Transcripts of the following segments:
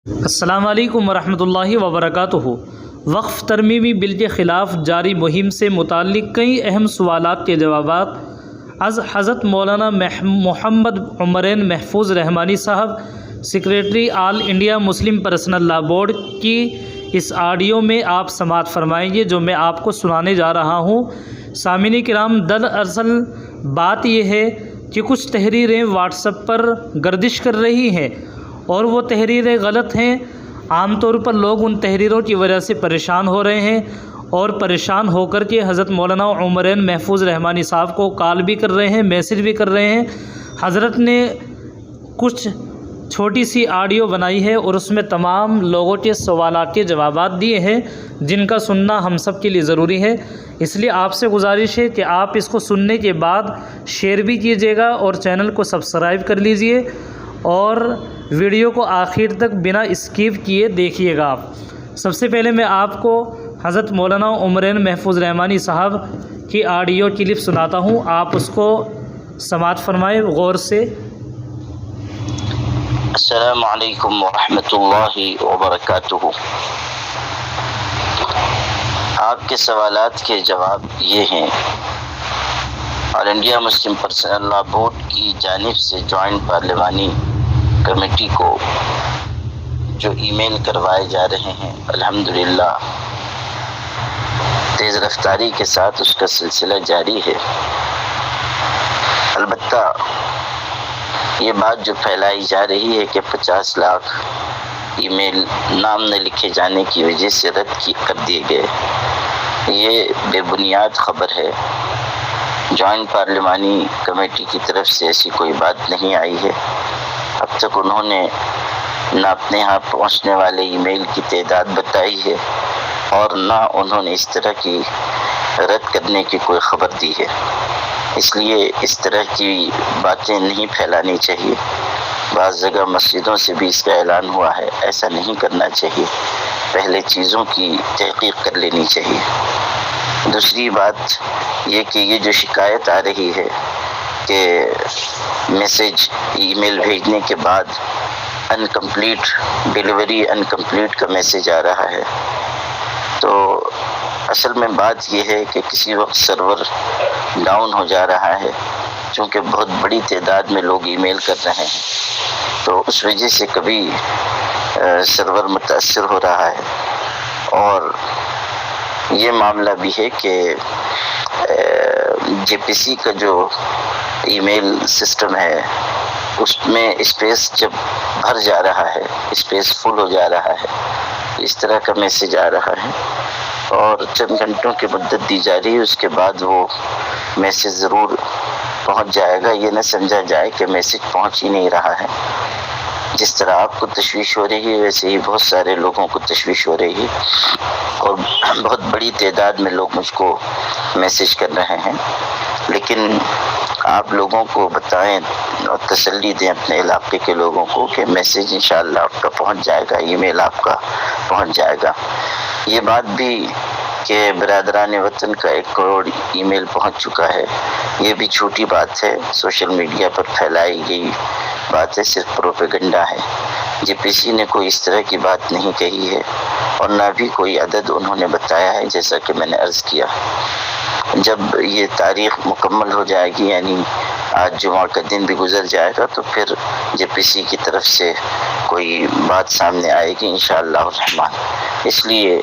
السلام علیکم ورحمۃ اللہ وبرکاتہ۔ وقف ترمیمی بل کے خلاف جاری مہم سے متعلق کئی اہم سوالات کے جوابات از حضرت مولانا محمد عمرین محفوظ رحمانی صاحب، سیکریٹری آل انڈیا مسلم پرسنل لا بورڈ کی اس آڈیو میں آپ سماعت فرمائیں گے، جو میں آپ کو سنانے جا رہا ہوں۔ سامعین کرام، دراصل بات یہ ہے کہ کچھ تحریریں واٹس ایپ پر گردش کر رہی ہیں اور وہ تحریریں غلط ہیں۔ عام طور پر لوگ ان تحریروں کی وجہ سے پریشان ہو رہے ہیں اور پریشان ہو کر کے حضرت مولانا عمرین محفوظ رحمانی صاحب کو کال بھی کر رہے ہیں، میسج بھی کر رہے ہیں۔ حضرت نے کچھ چھوٹی سی آڈیو بنائی ہے اور اس میں تمام لوگوں کے سوالات کے جوابات دیے ہیں، جن کا سننا ہم سب کے لیے ضروری ہے۔ اس لیے آپ سے گزارش ہے کہ آپ اس کو سننے کے بعد شیئر بھی کیجیے گا اور چینل کو سبسکرائب کر لیجئے اور ویڈیو کو آخر تک بنا اسکپ کیے دیکھیے گا۔ سب سے پہلے میں آپ کو حضرت مولانا عمرین محفوظ رحمانی صاحب کی آڈیو کلپ سناتا ہوں، آپ اس کو سماعت فرمائیں غور سے۔ السلام علیکم ورحمۃ اللہ وبرکاتہ۔ آپ کے سوالات کے جواب یہ ہیں۔ آل انڈیا مسلم پرسنل لا بورڈ کی جانب سے جوائنٹ پارلیمانی کمیٹی کو جو ای میل کروائے جا رہے ہیں، الحمدللہ تیز رفتاری کے ساتھ اس کا سلسلہ جاری ہے۔ البتہ یہ بات جو پھیلائی جا رہی ہے کہ 50 لاکھ ای میل نام نہ لکھے جانے کی وجہ سے رد کر دیے گئے، یہ بے بنیاد خبر ہے۔ جوائنٹ پارلیمانی کمیٹی کی طرف سے ایسی کوئی بات نہیں آئی ہے۔ اب تک انہوں نے نہ اپنے ہاں پہنچنے والے ای میل کی تعداد بتائی ہے اور نہ انہوں نے اس طرح کی رد کرنے کی کوئی خبر دی ہے۔ اس لیے اس طرح کی باتیں نہیں پھیلانی چاہیے۔ بعض جگہ مسجدوں سے بھی اس کا اعلان ہوا ہے، ایسا نہیں کرنا چاہیے۔ پہلے چیزوں کی تحقیق کر لینی چاہیے۔ دوسری بات یہ کہ یہ جو شکایت آ رہی ہے کہ میسج ای میل بھیجنے کے بعد انکمپلیٹ ڈیلیوری انکمپلیٹ کا میسج آ رہا ہے، تو اصل میں بات یہ ہے کہ کسی وقت سرور ڈاؤن ہو جا رہا ہے، چونکہ بہت بڑی تعداد میں لوگ ای میل کر رہے ہیں، تو اس وجہ سے کبھی سرور متاثر ہو رہا ہے۔ اور یہ معاملہ بھی ہے کہ جے پی سی کا جو ای میل سسٹم ہے، اس میں اسپیس جب بھر جا رہا ہے، اسپیس فل ہو جا رہا ہے، اس طرح کا میسج آ رہا ہے اور چند گھنٹوں کی مدت دی جا رہی ہے، اس کے بعد وہ میسج ضرور پہنچ جائے گا۔ یہ نہ سمجھا جائے کہ میسج پہنچ ہی نہیں رہا ہے۔ جس طرح آپ کو تشویش ہو رہی ہے، ویسے ہی بہت سارے لوگوں کو تشویش ہو رہی ہے اور بہت بڑی تعداد میں لوگ مجھ کو میسج کر رہے ہیں۔ لیکن آپ لوگوں کو بتائیں اور تسلی دیں اپنے علاقے کے لوگوں کو کہ میسج انشاءاللہ آپ کا پہنچ جائے گا، ای میل آپ کا پہنچ جائے گا۔ یہ بات بھی کہ برادران وطن کا 1 کروڑ ای میل پہنچ چکا ہے، یہ بھی چھوٹی بات ہے، سوشل میڈیا پر پھیلائی گئی بات ہے، صرف پروپیگنڈا ہے۔ جے پی سی نے کوئی اس طرح کی بات نہیں کہی ہے اور نہ بھی کوئی عدد انہوں نے بتایا ہے، جیسا کہ میں نے عرض کیا۔ جب یہ تاریخ مکمل ہو جائے گی، یعنی آج جمعہ کا دن بھی گزر جائے گا، تو پھر جے پی سی کی طرف سے کوئی بات سامنے آئے گی انشاءاللہ الرحمن۔ اس لیے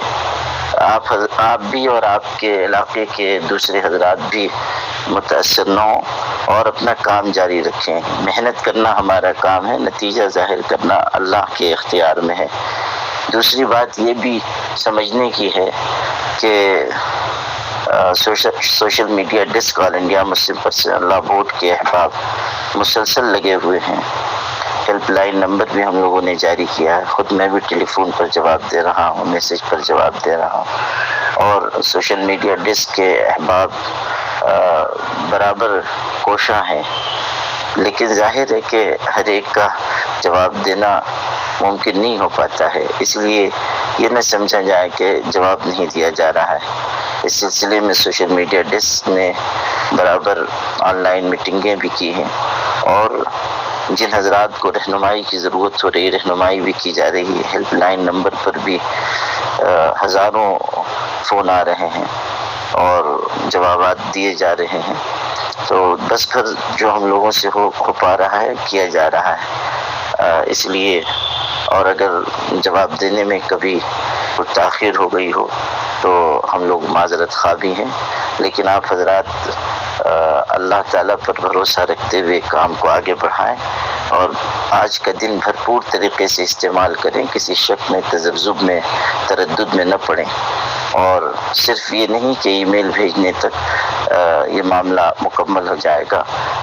آپ بھی اور آپ کے علاقے کے دوسرے حضرات بھی متاثر نہ ہوں اور اپنا کام جاری رکھیں۔ محنت کرنا ہمارا کام ہے، نتیجہ ظاہر کرنا اللہ کے اختیار میں ہے۔ دوسری بات یہ بھی سمجھنے کی ہے کہ سوشل میڈیا ڈیسک آل انڈیا مسلم پرسنل لا بورڈ کے احباب مسلسل لگے ہوئے ہیں۔ ہیلپ لائن نمبر بھی ہم لوگوں نے جاری کیا ہے، خود میں بھی ٹیلی فون پر جواب دے رہا ہوں، میسج پر جواب دے رہا ہوں، اور سوشل میڈیا ڈیسک کے احباب برابر کوشاں ہیں۔ لیکن ظاہر ہے کہ ہر ایک کا جواب دینا ممکن نہیں ہو پاتا ہے، اس لیے یہ نہ سمجھا جائے کہ جواب نہیں دیا جا رہا ہے۔ اس سلسلے میں سوشل میڈیا ڈیسک نے برابر آن لائن میٹنگیں بھی کی ہیں اور جن حضرات کو رہنمائی کی ضرورت ہو رہی ہے رہنمائی بھی کی جا رہی ہے. ہیلپ لائن نمبر پر بھی ہزاروں فون آ رہے ہیں اور جوابات دیے جا رہے ہیں. تو بس پھر جو ہم لوگوں سے ہو پا رہا ہے کیا جا رہا ہے. اس لیے اور اگر جواب دینے میں کبھی کچھ تاخیر ہو گئی ہو تو ہم لوگ معذرت خواہ بھی ہیں. لیکن آپ حضرات اللہ تعالیٰ پر بھروسہ رکھتے ہوئے کام کو آگے بڑھائیں اور آج کا دن بھرپور طریقے سے استعمال کریں. کسی شک میں تذبذب میں تردد میں نہ پڑیں. اور صرف یہ نہیں کہ ای میل بھیجنے تک یہ معاملہ مکمل ہو جائے گا.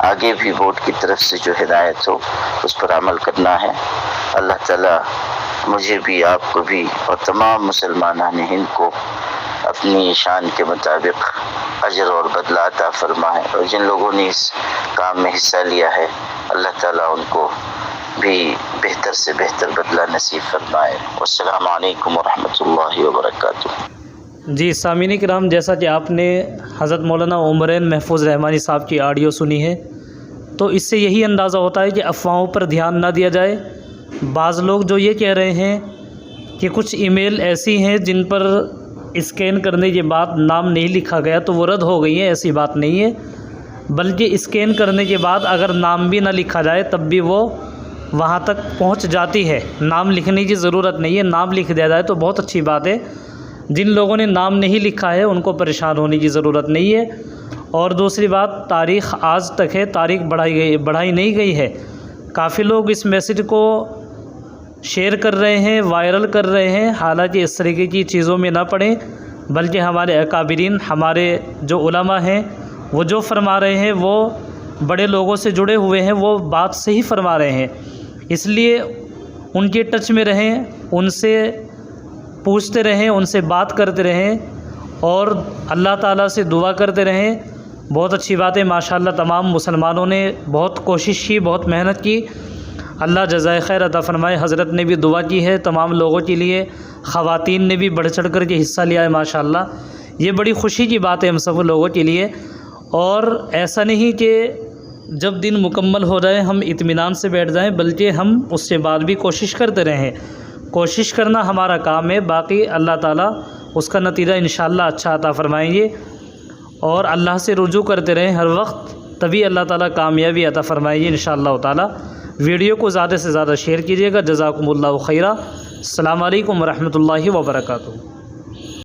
آگے بھی بورڈ کی طرف سے جو ہدایت ہو اس پر عمل کرنا ہے. اللہ تعالیٰ مجھے بھی آپ کو بھی اور تمام مسلمانان ہند کو اپنی شان کے مطابق اجر اور بدلہ عطا فرمائے. اور جن لوگوں نے اس کام میں حصہ لیا ہے اللہ تعالیٰ ان کو بھی بہتر سے بہتر بدلہ نصیب فرمائے. والسلام علیکم ورحمۃ اللہ وبرکاتہ. جی سامعین کرام، جیسا کہ آپ نے حضرت مولانا عمرین محفوظ رحمانی صاحب کی آڈیو سنی ہے تو اس سے یہی اندازہ ہوتا ہے کہ افواہوں پر دھیان نہ دیا جائے. بعض لوگ جو یہ کہہ رہے ہیں کہ کچھ ای میل ایسی ہیں جن پر اسکین کرنے کے بعد نام نہیں لکھا گیا تو وہ رد ہو گئی ہیں. ایسی بات نہیں ہے، بلکہ اسکین کرنے کے بعد اگر نام بھی نہ لکھا جائے تب بھی وہ وہاں تک پہنچ جاتی ہے. نام لکھنے کی ضرورت نہیں ہے، نام لکھ دیا جائے تو بہت اچھی بات ہے. جن لوگوں نے نام نہیں لکھا ہے ان کو پریشان ہونے کی ضرورت نہیں ہے. اور دوسری بات، تاریخ آج تک ہے، تاریخ بڑھائی نہیں گئی ہے. کافی لوگ اس میسیج کو شیئر کر رہے ہیں، وائرل کر رہے ہیں. حالانکہ اس طریقے کی چیزوں میں نہ پڑیں، بلکہ ہمارے اکابرین، ہمارے جو علماء ہیں وہ جو فرما رہے ہیں وہ بڑے لوگوں سے جڑے ہوئے ہیں، وہ بات صحیح فرما رہے ہیں. اس لیے ان کے ٹچ میں رہیں، ان سے پوچھتے رہیں، ان سے بات کرتے رہیں اور اللہ تعالیٰ سے دعا کرتے رہیں. بہت اچھی بات ہے. ماشاءاللہ تمام مسلمانوں نے بہت کوشش کی، بہت محنت کی. اللہ جزائے خیر عطا فرمائے. حضرت نے بھی دعا کی ہے تمام لوگوں کے لیے، خواتین نے بھی بڑھ چڑھ کر کے حصہ لیا ہے. ماشاءاللہ یہ بڑی خوشی کی بات ہے ہم سب لوگوں کے لیے. اور ایسا نہیں کہ جب دن مکمل ہو جائے ہم اطمینان سے بیٹھ جائیں، بلکہ ہم اس سے بعد بھی کوشش کرتے رہیں. کوشش کرنا ہمارا کام ہے، باقی اللہ تعالیٰ اس کا نتیجہ انشاءاللہ اچھا عطا فرمائیں گے. اور اللہ سے رجوع کرتے رہیں ہر وقت، تبھی اللہ تعالیٰ کامیابی عطا فرمائیں گے انشاءاللہ تعالیٰ. ویڈیو کو زیادہ سے زیادہ شیئر کیجیے گا. جزاکم اللہ خیرہ. السلام علیکم ورحمۃ اللہ وبرکاتہ.